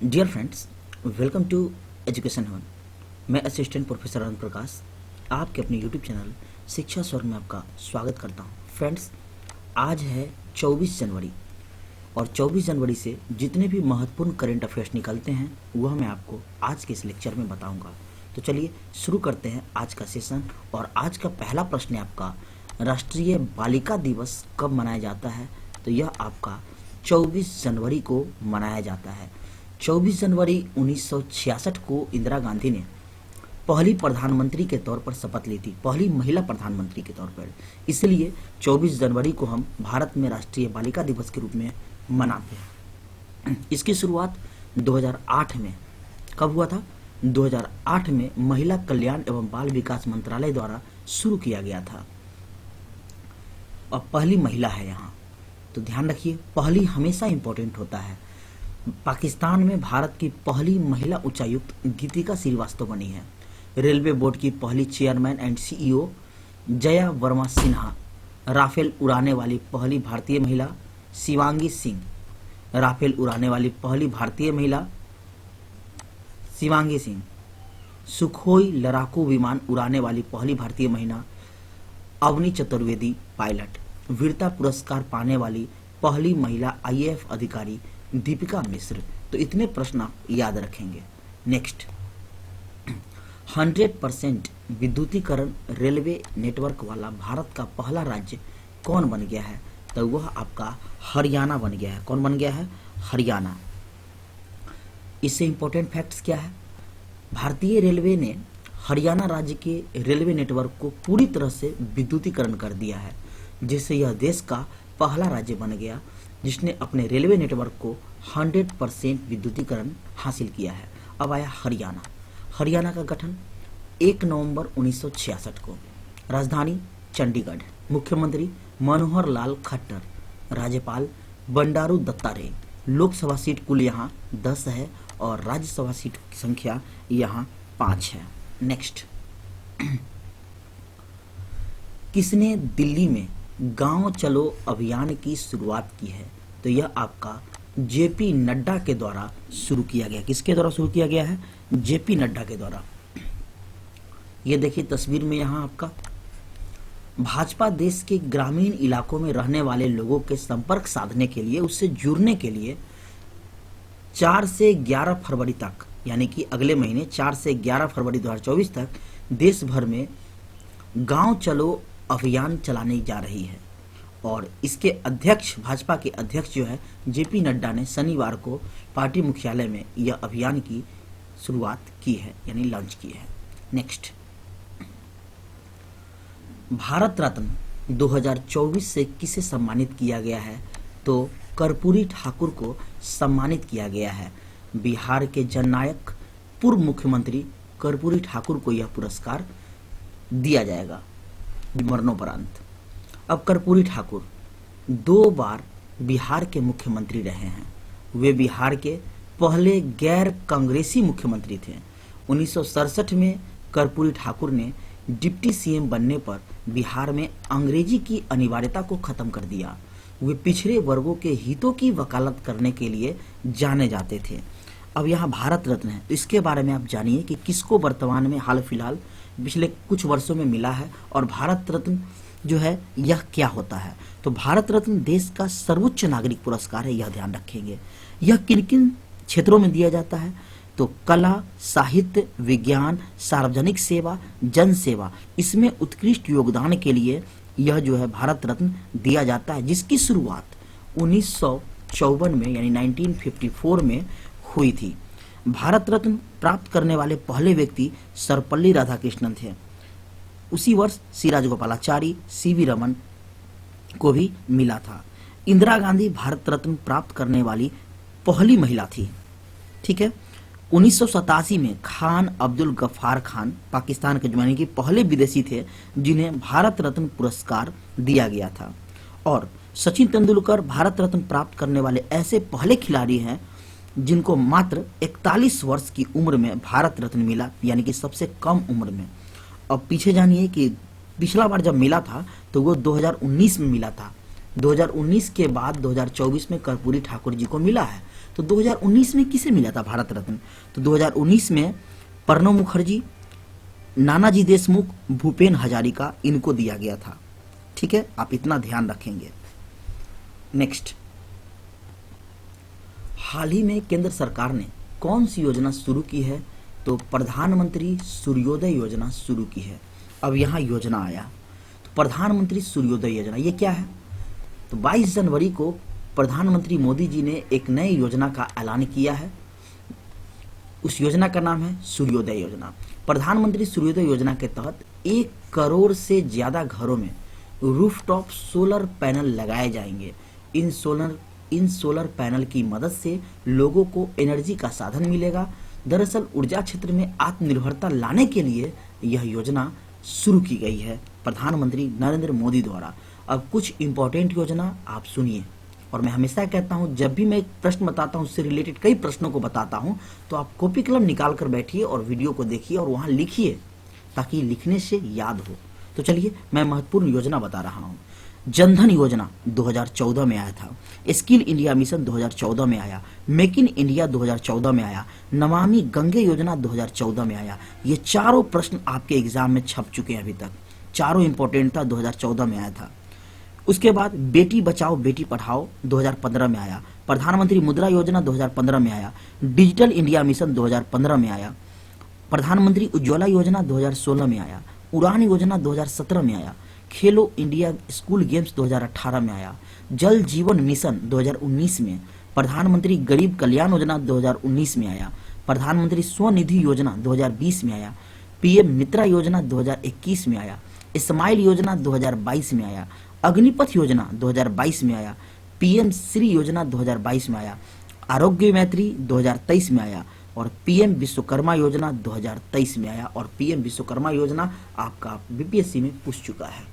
Dear friends, welcome to education haven. मैं assistant professor Arun प्रकाश आपके अपने यूट्यूब चैनल शिक्षा स्वर्ग में आपका स्वागत करता हूं। फ्रेंड्स, आज है 24 जनवरी और 24 जनवरी से जितने भी महत्वपूर्ण करंट अफेयर्स निकलते हैं वह मैं आपको आज के इस लेक्चर में बताऊंगा। तो चलिए शुरू करते हैं आज का सेशन। और आज का पहला प्रश्न है आपका, राष्ट्रीय बालिका दिवस कब मनाया जाता है? तो यह आपका 24 जनवरी को मनाया जाता है। 24 जनवरी 1966 को इंदिरा गांधी ने पहली प्रधानमंत्री के तौर पर शपथ ली थी, पहली महिला प्रधानमंत्री के तौर पर। इसलिए 24 जनवरी को हम भारत में राष्ट्रीय बालिका दिवस के रूप में मनाते हैं। इसकी शुरुआत 2008 में कब हुआ था? 2008 में महिला कल्याण एवं बाल विकास मंत्रालय द्वारा शुरू किया गया था। और पहली महिला है यहाँ, तो ध्यान रखिए, पहली हमेशा इंपॉर्टेंट होता है। पाकिस्तान में भारत की पहली महिला उच्चायुक्त गीतिका श्रीवास्तव बनी है। रेलवे बोर्ड की पहली chairman and CEO Jaya Varma Sinha. Rafale उड़ाने वाली पहली भारतीय महिला शिवांगी सिंह। राफेल उड़ाने वाली पहली भारतीय महिला शिवांगी सिंह। सुखोई लड़ाकू विमान उड़ाने वाली पहली भारतीय महिला अवनी चतुर्वेदी पायलट। वीरता पुरस्कार पाने वाली पहली महिला आईएएफ अधिकारी दीपिका मिश्र। तो इतने प्रश्न आप याद रखेंगे। नेक्स्ट, 100% विद्युतीकरण रेलवे नेटवर्क वाला भारत का पहला राज्य कौन बन गया है? तो वह आपका हरियाणा बन गया है। कौन बन गया है? हरियाणा। इससे इंपॉर्टेंट फैक्ट्स क्या है? भारतीय रेलवे ने हरियाणा राज्य के रेलवे नेटवर्क को पूरी तरह से विद्युतीकरण कर दिया है, जिससे यह देश का पहला राज्य बन गया जिसने अपने रेलवे नेटवर्क को 100% विद्युतीकरण हासिल किया है। अब आया हरियाणा। हरियाणा का गठन 1 नवंबर 1966 को। राजधानी चंडीगढ़। मुख्यमंत्री मनोहर लाल खट्टर। राज्यपाल बंडारू दत्तात्रेय। लोकसभा सीट कुल यहाँ 10 है और राज्यसभा सीट की संख्या यहाँ 5 है। नेक्स्ट, किसने दिल्ली में गांव चलो अभियान की शुरुआत की है? तो यह आपका जेपी नड्डा के द्वारा शुरू किया गया। किसके द्वारा शुरू किया गया है? जेपी नड्डा के द्वारा। यह देखिए तस्वीर में यहाँ आपका भाजपा देश के ग्रामीण इलाकों में रहने वाले लोगों के संपर्क साधने के लिए, उससे जुड़ने के लिए 4 से 11 फरवरी तक, यानी कि अगले महीने 4 से 11 फरवरी 2024 तक देश भर में गांव चलो अभियान चलाने जा रही है। और इसके अध्यक्ष, भाजपा के अध्यक्ष जो है जेपी नड्डा ने शनिवार को पार्टी मुख्यालय में यह अभियान की शुरुआत की है, यानी लॉन्च की है। नेक्स्ट, भारत रत्न 2024 से किसे सम्मानित किया गया है? तो कर्पूरी ठाकुर को सम्मानित किया गया है। बिहार के जननायक पूर्व मुख्यमंत्री कर्पूरी ठाकुर को यह पुरस्कार दिया जाएगा मरणोपरांत। अब कर्पूरी ठाकुर 2 बार बिहार के मुख्यमंत्री रहे हैं। वे बिहार के पहले गैर कांग्रेसी मुख्यमंत्री थे। 1967 में कर्पूरी ठाकुर ने डिप्टी सीएम बनने पर बिहार में अंग्रेजी की अनिवार्यता को खत्म कर दिया। वे पिछड़े वर्गों के हितों की वकालत करने के लिए जाने जाते थे। अब यहाँ भारत रत्न है, तो इसके बारे में आप जानिए कि किसको वर्तमान में हाल फिलहाल पिछले कुछ वर्षों में मिला है और भारत रत्न जो है यह क्या होता है। तो भारत रत्न देश का सर्वोच्च नागरिक पुरस्कार है, यह ध्यान रखेंगे। यह किन किन क्षेत्रों में दिया जाता है? तो कला, साहित्य, विज्ञान, सार्वजनिक सेवा, जन सेवा, इसमें उत्कृष्ट योगदान के लिए यह जो है भारत रत्न दिया जाता है, जिसकी शुरुआत 1954 में यानी 1954 में हुई थी। भारत रत्न प्राप्त करने वाले पहले व्यक्ति सर्वपल्ली राधाकृष्णन थे। उसी वर्ष सी राजगोपालाचारी, सीवी रमन को भी मिला था। इंदिरा गांधी भारत रत्न प्राप्त करने वाली पहली महिला थी। ठीक है। 1987 में खान अब्दुल गफ्फार खान पाकिस्तान के यानी कि पहले विदेशी थे जिन्हें भारत रत्न पुरस्कार दिया गया था। और सचिन तेंदुलकर भारत रत्न प्राप्त करने वाले ऐसे पहले खिलाड़ी हैं जिनको मात्र 41 वर्ष की उम्र में भारत रत्न मिला, यानी कि सबसे कम उम्र में। अब पीछे जानिए कि पिछला बार जब मिला था तो वो 2019 में मिला था। 2019 के बाद 2024 में कर्पूरी ठाकुर जी को मिला है। तो 2019 में किसे मिला था भारत रत्न? तो 2019 में प्रणब मुखर्जी, नानाजी देशमुख, भूपेन हजारिका, इनको दिया गया था। ठीक है, आप इतना ध्यान रखेंगे। नेक्स्ट, हाल ही में केंद्र सरकार ने कौन सी योजना शुरू की है? तो प्रधानमंत्री सूर्योदय योजना शुरू की है। अब यहाँ योजना आया, तो प्रधानमंत्री सूर्योदय योजना ये क्या है? तो 22 जनवरी को प्रधानमंत्री मोदी जी ने एक नई योजना का ऐलान किया है। उस योजना का नाम है सूर्योदय योजना। प्रधानमंत्री सूर्योदय योजना के तहत 1 करोड़ से ज्यादा घरों में रूफटॉप सोलर पैनल लगाए जाएंगे। इन सोलर पैनल की मदद से लोगों को एनर्जी का साधन मिलेगा। दरअसल ऊर्जा क्षेत्र में आत्मनिर्भरता लाने के लिए यह योजना शुरू की गई है प्रधानमंत्री नरेंद्र मोदी द्वारा। अब कुछ इंपॉर्टेंट योजना आप सुनिए, और मैं हमेशा कहता हूं जब भी मैं एक प्रश्न बताता हूं उससे रिलेटेड कई प्रश्नों को बताता हूं, तो आप कॉपी कलम निकाल कर बैठिए और वीडियो को देखिए और वहां लिखिए, ताकि लिखने से याद हो। तो चलिए मैं महत्वपूर्ण योजना बता रहा हूं। जनधन योजना 2014 में आया था, स्किल इंडिया मिशन 2014 में आया, मेक इन इंडिया 2014 में आया, नमामि गंगे योजना 2014 में आया। ये चारों प्रश्न आपके एग्जाम में छप चुके हैं अभी तक, चारों इंपॉर्टेंट था, 2014 में आया था। उसके बाद बेटी बचाओ बेटी पढ़ाओ 2015 में आया, प्रधानमंत्री मुद्रा योजना 2015 में आया, डिजिटल इंडिया मिशन 2015 में आया, प्रधानमंत्री उज्ज्वला योजना 2016 में आया, उड़ान योजना 2017 में आया, खेलो इंडिया स्कूल गेम्स 2018 में आया, जल जीवन मिशन 2019 में, प्रधानमंत्री गरीब कल्याण योजना 2019 में आया, प्रधानमंत्री स्वनिधि योजना 2020 में आया, पीएम मित्रा योजना 2021 में आया, स्माइल योजना 2022 में आया, अग्निपथ योजना 2022 में आया, पीएम श्री योजना 2022 में आया, आरोग्य मैत्री 2023 में आया, और पीएम विश्वकर्मा योजना 2023 में आया। और पीएम विश्वकर्मा योजना आपका बीपीएससी में पूछ चुका है।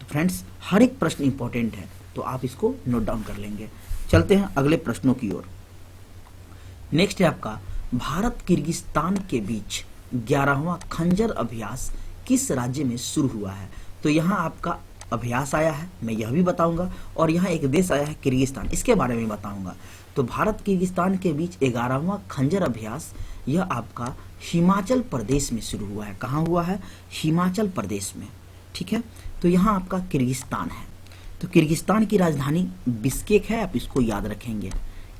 तो फ्रेंड्स, हर एक प्रश्न इंपॉर्टेंट है, तो आप इसको नोट डाउन कर लेंगे। चलते हैं अगले प्रश्नों की ओर। नेक्स्ट है आपका, भारत किर्गिस्तान के बीच 11वां खंजर अभ्यास किस राज्य में शुरू हुआ है? तो यहाँ आपका अभ्यास आया है, मैं यह भी बताऊंगा, और यहाँ एक देश आया है किर्गिस्तान, इसके बारे में बताऊंगा। तो भारत किर्गिस्तान के बीच 11वां खंजर अभ्यास यह आपका हिमाचल प्रदेश में शुरू हुआ है। कहाँ हुआ है? हिमाचल प्रदेश में। ठीक है, तो यहाँ आपका किर्गिस्तान है। तो किर्गिस्तान की राजधानी बिश्केक है, आप इसको याद रखेंगे।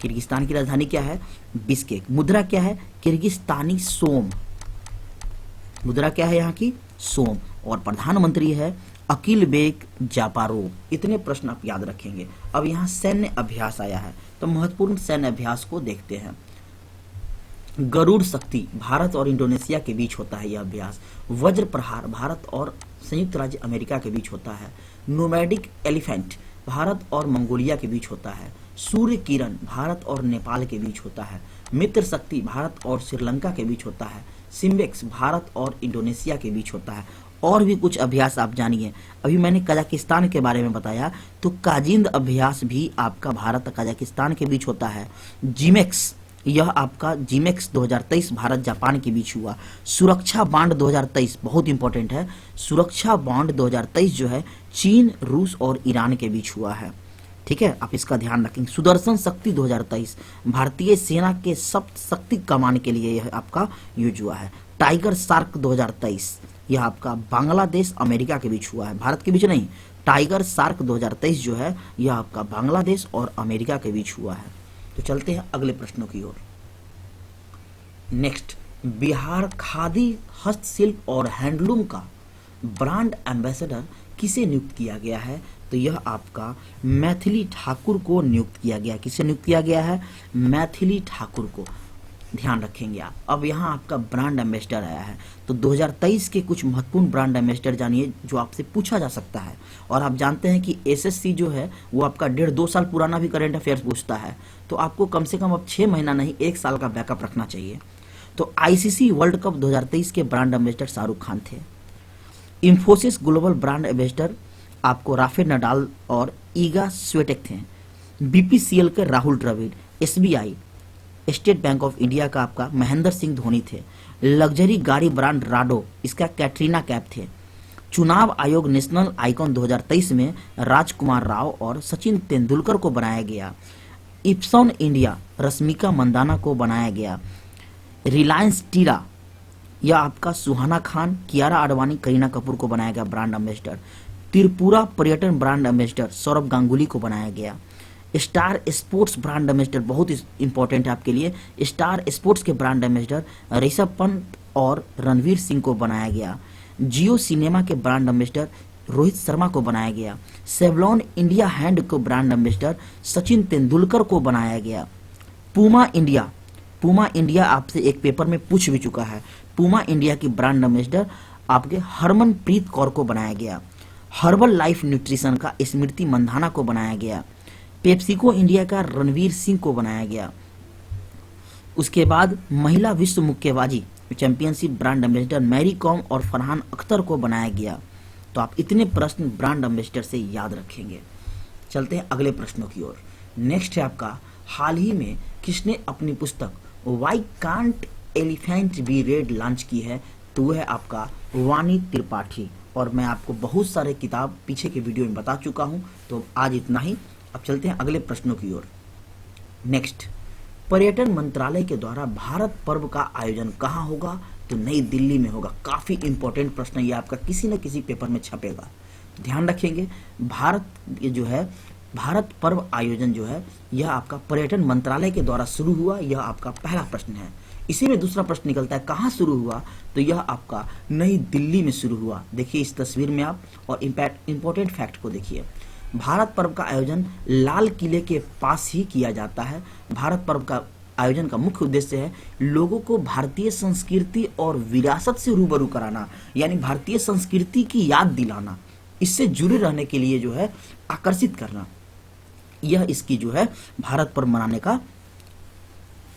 किर्गिस्तान की राजधानी क्या है? बिश्केक। मुद्रा क्या है? Kyrgyzstani som. मुद्रा क्या है यहाँ की? सोम। और प्रधानमंत्री है अकिल बेग जापारोव। इतने प्रश्न आप याद रखेंगे। अब यहाँ सैन्य अभ्यास आया है, तो महत्वपूर्ण सैन्य अभ्यास को देखते हैं। गरुड़ शक्ति भारत और इंडोनेशिया के बीच होता है यह अभ्यास। वज्र प्रहार भारत और संयुक्त राज्य अमेरिका के बीच होता है। नोमैडिक एलिफेंट भारत और मंगोलिया के बीच होता है। सूर्य किरण भारत और नेपाल के बीच होता है। मित्र शक्ति भारत और श्रीलंका के बीच होता है। सिम्बेक्स भारत और इंडोनेशिया के बीच होता है। और भी कुछ अभ्यास आप जानिए। अभी मैंने कजाकिस्तान के बारे में बताया, तो काजिंद अभ्यास भी आपका भारत और कजाकिस्तान के बीच होता है। जिमेक्स, यह आपका जिमेक्स 2023 भारत जापान के बीच हुआ। सुरक्षा बांड 2023 बहुत इंपॉर्टेंट है। सुरक्षा बांड 2023 जो है चीन, रूस और ईरान के बीच हुआ है। ठीक है, आप इसका ध्यान रखेंगे। सुदर्शन शक्ति 2023 भारतीय सेना के सप्त शक्ति कमान के लिए यह आपका यूज हुआ है। टाइगर शार्क 2023 यह आपका बांग्लादेश अमेरिका के बीच हुआ है, भारत के बीच नहीं। टाइगर शार्क 2023 जो है यह आपका बांग्लादेश और अमेरिका के बीच हुआ है। तो चलते हैं अगले प्रश्नों की ओर। नेक्स्ट, बिहार खादी हस्तशिल्प और हैंडलूम का ब्रांड एम्बेसडर किसे नियुक्त किया गया है? तो यह आपका मैथिली ठाकुर को नियुक्त किया गया। किसे नियुक्त किया गया है? मैथिली ठाकुर को। ध्यान रखेंगे आप। अब यहाँ आपका ब्रांड एम्बेसडर आया है, तो 2023 के कुछ महत्वपूर्ण ब्रांड एम्बेसडर जानिए जो आपसे पूछा जा सकता है। और आप जानते हैं कि एसएससी जो है वो आपका 1.5-2 साल पुराना भी करंट अफेयर्स पूछता है, तो आपको कम से कम अब 6 महीना नहीं 1 साल का बैकअप रखना चाहिए। तो आईसीसी वर्ल्ड कप 2023 के ब्रांड एम्बेसडर शाहरुख खान थे। इंफोसिस ग्लोबल ब्रांड एम्बेसडर आपको राफेल नडाल और ईगा स्वेटेक थे। बीपीसीएल के Rahul Dravid. SBI State Bank of India का आपका महेंद्र सिंह धोनी थे। लग्जरी गाड़ी ब्रांड राडो, इसका कैटरीना कैफ थे। चुनाव आयोग नेशनल आइकॉन 2023 में राजकुमार राव और सचिन तेंदुलकर को बनाया गया। इप्सॉन इंडिया रश्मिका मंदाना को बनाया गया। रिलायंस टीरा यह आपका सुहाना खान, कियारा आडवाणी, करीना कपूर को बनाया गया ब्रांड एम्बेसडर। त्रिपुरा पर्यटन ब्रांड एम्बेसडर सौरभ गांगुली को बनाया गया। स्टार स्पोर्ट्स ब्रांड एम्बेसडर बहुत इंपॉर्टेंट है आपके लिए, स्टार स्पोर्ट्स के ब्रांड एम्बेसडर ऋषभ पंत और रणवीर सिंह को बनाया गया। जियो सिनेमा के ब्रांड एम्बेसडर रोहित शर्मा को बनाया गया। सेवलॉन इंडिया हैंड को ब्रांड एम्बेसडर सचिन तेंदुलकर को बनाया गया। पूमा इंडिया आपसे एक पेपर में पूछ भी चुका है। पूमा इंडिया की ब्रांड एम्बेसडर आपके हरमनप्रीत कौर को बनाया गया। हर्बल लाइफ न्यूट्रिशन का स्मृति मंधाना को बनाया गया। पेप्सिको इंडिया का रणवीर सिंह को बनाया गया। उसके बाद महिला विश्व मुक्केबाजी championship brand ambassador Mary Kom और फरहान अख्तर को बनाया गया। तो आप इतने प्रश्न ब्रांड एम्बेसडर से याद रखेंगे। चलते हैं अगले प्रश्नों की ओर। नेक्स्ट है आपका, हाल ही में किसने अपनी पुस्तक why can't elephant be red launch की है? तो वह है आपका वाणी त्रिपाठी। और मैं आपको बहुत सारे किताब पीछे के वीडियो में बता चुका हूं, तो आज इतना ही। अब चलते हैं अगले प्रश्नों की ओर। नेक्स्ट, पर्यटन मंत्रालय के द्वारा भारत पर्व का आयोजन कहाँ होगा? तो नई दिल्ली में होगा। काफी इंपॉर्टेंट प्रश्न ये आपका किसी न किसी पेपर में छपेगा, ध्यान रखेंगे। भारत पर्व आयोजन जो है यह आपका पर्यटन मंत्रालय के द्वारा शुरू हुआ। यह आपका पहला प्रश्न है। इसी में दूसरा प्रश्न निकलता है कहाँ शुरू हुआ? तो यह आपका नई दिल्ली में शुरू हुआ। देखिए इस तस्वीर में आप, और इंपॉर्टेंट फैक्ट को देखिए। भारत पर्व का आयोजन लाल किले के पास ही किया जाता है। भारत पर्व का आयोजन का मुख्य उद्देश्य है लोगों को भारतीय संस्कृति और विरासत से रूबरू कराना, यानी भारतीय संस्कृति की याद दिलाना, इससे जुड़े रहने के लिए जो है आकर्षित करना। यह इसकी जो है भारत पर्व मनाने का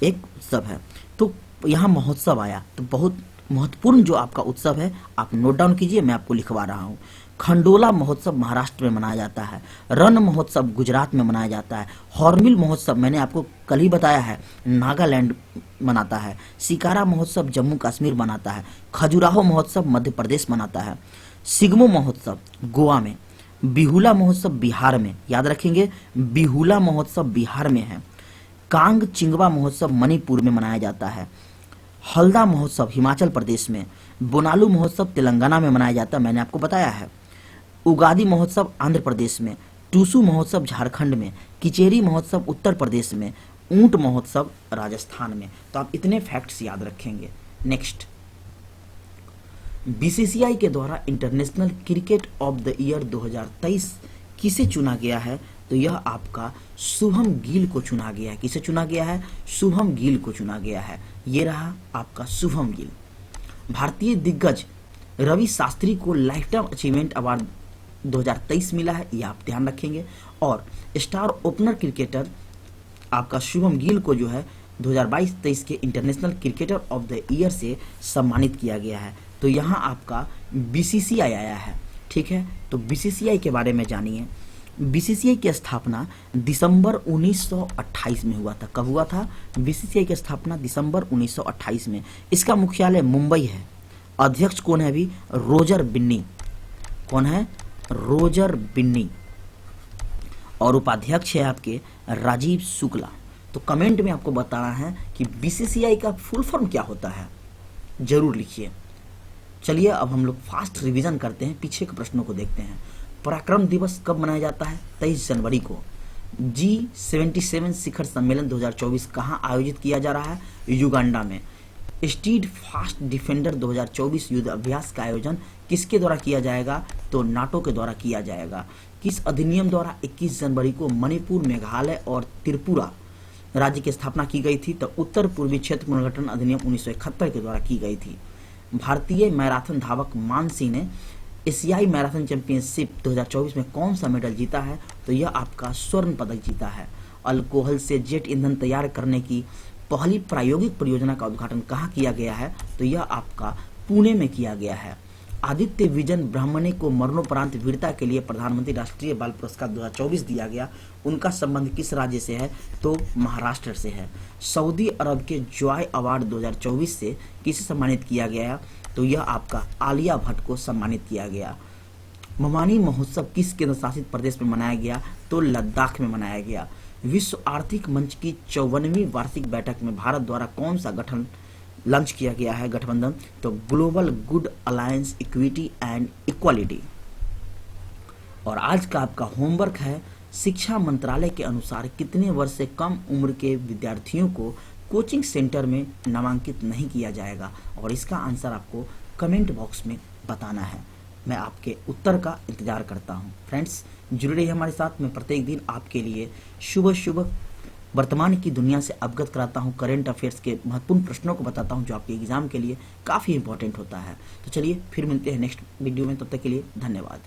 एक उत्सव है। तो यहाँ महोत्सव आया, तो बहुत महत्वपूर्ण जो आपका उत्सव है आप नोट डाउन कीजिए, मैं आपको लिखवा रहा हूँ। खंडोला महोत्सव महाराष्ट्र में मनाया जाता है। रण महोत्सव गुजरात में मनाया जाता है। हॉर्नबिल महोत्सव मैंने आपको कल ही बताया है नागालैंड मनाता है। सिकारा महोत्सव जम्मू कश्मीर मनाता है। खजुराहो महोत्सव मध्य प्रदेश मनाता है। सिगमो महोत्सव गोवा में। बिहुला महोत्सव बिहार में, याद रखेंगे बिहुला महोत्सव बिहार में है। कांग चिंगवा महोत्सव मणिपुर में मनाया जाता है। हल्दा महोत्सव हिमाचल प्रदेश में। बोनालू महोत्सव तेलंगाना में मनाया जाता है, मैंने आपको बताया है। उगादी महोत्सव आंध्र प्रदेश में। टूसू महोत्सव झारखंड में। किचेरी महोत्सव उत्तर प्रदेश में। ऊंट महोत्सव राजस्थान में। तो आप इतने फैक्ट्स याद रखेंगे। नेक्स्ट, बीसीसीआई के द्वारा international cricket of the year 2023 किसे चुना गया है? तो यह आपका शुभम गिल को चुना गया है। किसे चुना गया है? शुभम गिल को चुना गया है। ये रहा आपका शुभम गिल। भारतीय दिग्गज रवि शास्त्री को लाइफ टाइम अचीवमेंट अवार्ड 2023 मिला है, ये आप ध्यान रखेंगे। और स्टार ओपनर क्रिकेटर आपका शुभम गिल को जो है 2022-23 के international cricketer of the year से सम्मानित किया गया है। तो यहाँ आपका बीसीसीआई आया है, ठीक है। तो बीसीसीआई के बारे में जानिए। बीसीसीआई की स्थापना दिसंबर 1928 में हुआ था। कब हुआ था? बीसीसीआई की स्थापना दिसंबर 1928 में। इसका मुख्यालय मुंबई है। अध्यक्ष कौन है अभी? रोजर बिन्नी। कौन है? रोजर बिन्नी। और उपाध्यक्ष है आपके राजीव शुक्ला। तो कमेंट में आपको बताना है कि बीसीसीआई का फुल फॉर्म क्या होता है, जरूर लिखिए। चलिए अब हम लोग फास्ट रिवीजन करते हैं, पीछे के प्रश्नों को देखते हैं। पराक्रम दिवस कब मनाया जाता है? 23 जनवरी को। G77 शिखर सम्मेलन 2024 कहाँ आयोजित किया जा रहा है? युगांडा में। स्टीड फास्ट डिफेंडर 2024 युद्ध अभ्यास का आयोजन किसके द्वारा किया जाएगा? तो नाटो के द्वारा किया जाएगा। किस अधिनियम द्वारा 21 जनवरी को मणिपुर, मेघालय और त्रिपुरा राज्य की स्थापना की गई थी? तो उत्तर पूर्वी क्षेत्र पुनर्गठन अधिनियम 1971 के द्वारा की गई थी। भारतीय मैराथन धावक मान सिंह ने एशियाई मैराथन चैंपियनशिप 2024 में कौन सा मेडल जीता है? तो यह आपका स्वर्ण पदक जीता है। अल्कोहल से जेट ईंधन तैयार करने की पहली प्रायोगिक परियोजना का उद्घाटन कहाँ किया गया है? तो यह आपका पुणे में किया गया है। आदित्य विजन ब्राह्मणे को मरणोपरांत वीरता के लिए प्रधानमंत्री राष्ट्रीय बाल पुरस्कार 2024 दिया गया। उनका संबंध किस राज्य से है? तो महाराष्ट्र से है। सऊदी अरब के जॉय अवार्ड 2024 से किसे सम्मानित किया गया? तो यह आपका आलिया भट्ट को सम्मानित किया गया। ममानी महोत्सव किस केंद्र शासित प्रदेश में मनाया गया? तो लद्दाख में मनाया गया। विश्व आर्थिक मंच की 54वीं वार्षिक बैठक में भारत द्वारा कौन सा गठन लॉन्च किया गया है गठबंधन? तो global good alliance equity and equality. और आज का आपका होमवर्क है, शिक्षा मंत्रालय के अनुसार कितने वर्ष से कम उम्र के विद्यार्थियों को कोचिंग सेंटर में नामांकित नहीं किया जाएगा? और इसका आंसर आपको कमेंट बॉक्स में बताना है। मैं आपके उत्तर का इंतजार करता हूं। फ्रेंड्स, जुड़े रहिए हमारे साथ। मैं प्रत्येक दिन आपके लिए शुभ वर्तमान की दुनिया से अवगत कराता हूं, करंट अफेयर्स के महत्वपूर्ण प्रश्नों को बताता हूं जो आपके एग्जाम के लिए काफ़ी इंपॉर्टेंट होता है। तो चलिए फिर मिलते हैं नेक्स्ट वीडियो में, तब तक के लिए धन्यवाद।